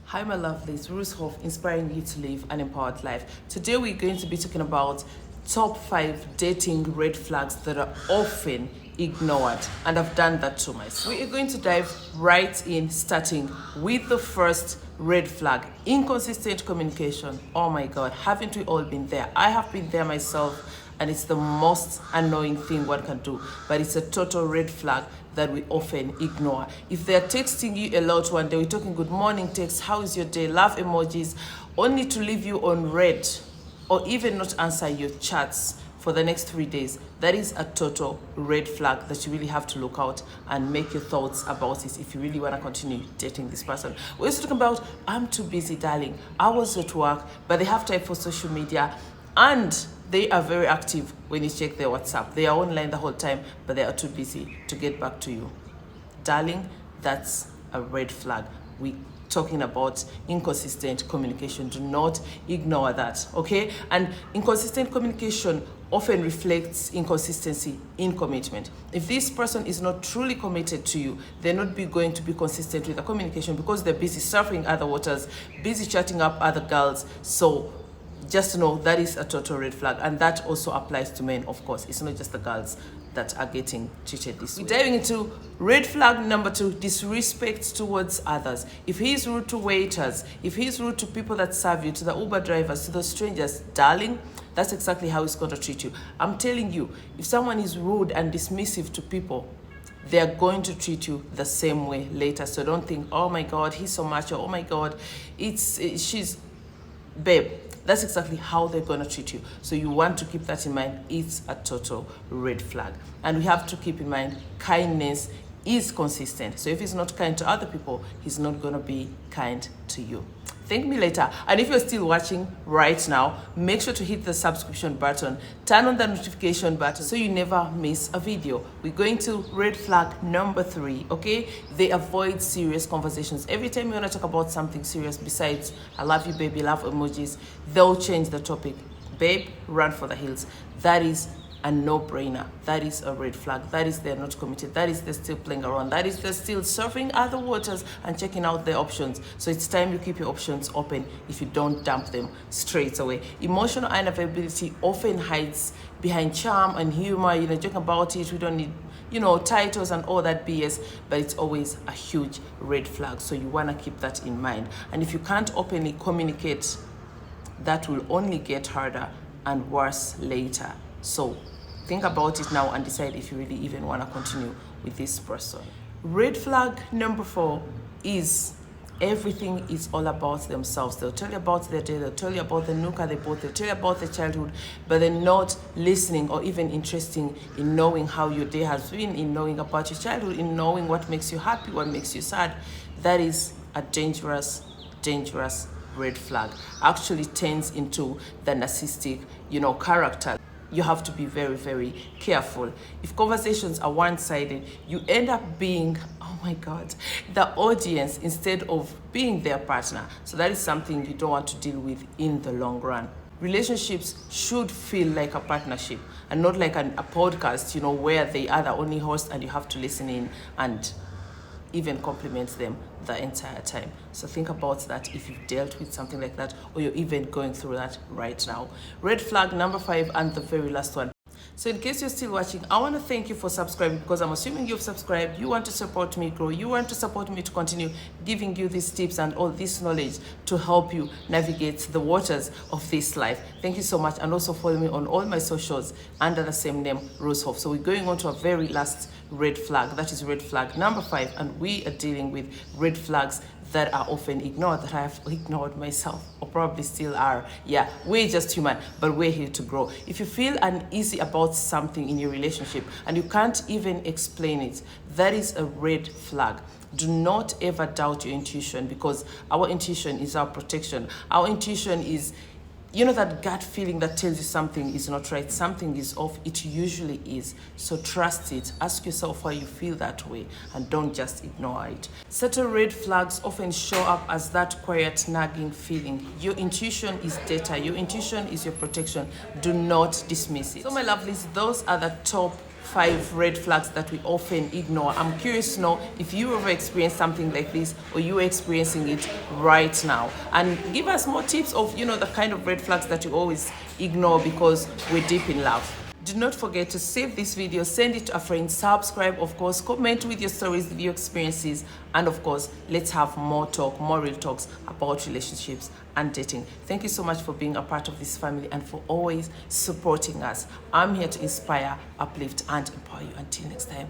Hi my lovelies, Ruzhoff, inspiring you to live an empowered life. Today we're going to be talking about top 5 dating red flags that are often ignored, and I've done that to myself. We are going to dive right in, starting with the first red flag: inconsistent communication. Oh my god, haven't we all been there? I have been there myself, and it's the most annoying thing one can do, but it's a total red flag that we often ignore. If they're texting you a lot one day, we're talking good morning text, how is your day, love emojis, only to leave you on red or even not answer your chats for the next 3 days, that is a total red flag that you really have to look out and make your thoughts about it if you really want to continue dating this person. We're also talking about, I'm too busy, darling, I was at work, but they have time for social media, and they are very active when you check their WhatsApp. They are online the whole time, but they are too busy to get back to you. Darling, that's a red flag. We're talking about inconsistent communication. Do not ignore that, okay? And inconsistent communication often reflects inconsistency in commitment. If this person is not truly committed to you, they're not going to be consistent with the communication because they're busy surfing other waters, busy chatting up other girls. So just know that is a total red flag, and that also applies to men, of course. It's not just the girls that are getting treated this way. We're diving into red flag number 2: disrespect towards others. If he's rude to waiters, if he's rude to people that serve you, to the Uber drivers, to the strangers, darling, that's exactly how he's going to treat you. I'm telling you, if someone is rude and dismissive to people, they're going to treat you the same way later. So don't think, oh my god, he's so macho, oh my god, she's babe. That's exactly how they're going to treat you. So you want to keep that in mind. It's a total red flag. And we have to keep in mind, kindness is consistent. So if he's not kind to other people, he's not going to be kind to you. Thank me later. And if you're still watching right now, make sure to hit the subscription button, turn on the notification button so you never miss a video. We're going to red flag number 3, okay? They avoid serious conversations. Every time you want to talk about something serious besides I love you, baby, love emojis, they'll change the topic. Babe, run for the hills. That is a no-brainer. That is a red flag. That is they're not committed. That is they're still playing around. That is they're still surfing other waters and checking out their options. So it's time you keep your options open if you don't dump them straight away. Emotional unavailability often hides behind charm and humor. Joke about it. We don't need titles and all that BS, but it's always a huge red flag. So you want to keep that in mind. And if you can't openly communicate, that will only get harder and worse later. So think about it now and decide if you really even want to continue with this person. Red flag number 4 is everything is all about themselves. They'll tell you about their day, they'll tell you about the nuka they bought, they'll tell you about their childhood, but they're not listening or even interested in knowing how your day has been, in knowing about your childhood, in knowing what makes you happy, what makes you sad. That is a dangerous red flag. Actually turns into the narcissistic, character. You have to be very, very careful. If conversations are one-sided, you end up being, oh my God, the audience instead of being their partner. So that is something you don't want to deal with in the long run. Relationships should feel like a partnership and not like a podcast, where they are the only host and you have to listen in and even compliment them the entire time. So think about that if you've dealt with something like that or you're even going through that right now. Red flag number 5 and the very last one. So in case you're still watching, I want to thank you for subscribing, because I'm assuming you've subscribed. You want to support me grow. You want to support me to continue giving you these tips and all this knowledge to help you navigate the waters of this life. Thank you so much. And also follow me on all my socials under the same name, Ruzhoff. So we're going on to a very last red flag. That is red flag number 5. And we are dealing with red flags that are often ignored, that I have ignored myself, or probably still are. Yeah, we're just human, but we're here to grow. If you feel uneasy about something in your relationship and you can't even explain it, that is a red flag. Do not ever doubt your intuition, because our intuition is our protection. Our intuition is, that gut feeling that tells you something is not right, something is off. It usually is. So trust it. Ask yourself why you feel that way and don't just ignore it. Certain red flags often show up as that quiet nagging feeling. Your intuition is data. Your intuition is your protection. Do not dismiss it. So my lovelies, those are the top 5 red flags that we often ignore. I'm curious to know if you ever experienced something like this, or you are experiencing it right now. And give us more tips of, the kind of red flags that you always ignore because we're deep in love. Do not forget to save this video, send it to a friend, subscribe, of course, comment with your stories, with your experiences, and of course, let's have more talk, more real talks about relationships and dating. Thank you so much for being a part of this family and for always supporting us. I'm here to inspire, uplift, and empower you. Until next time.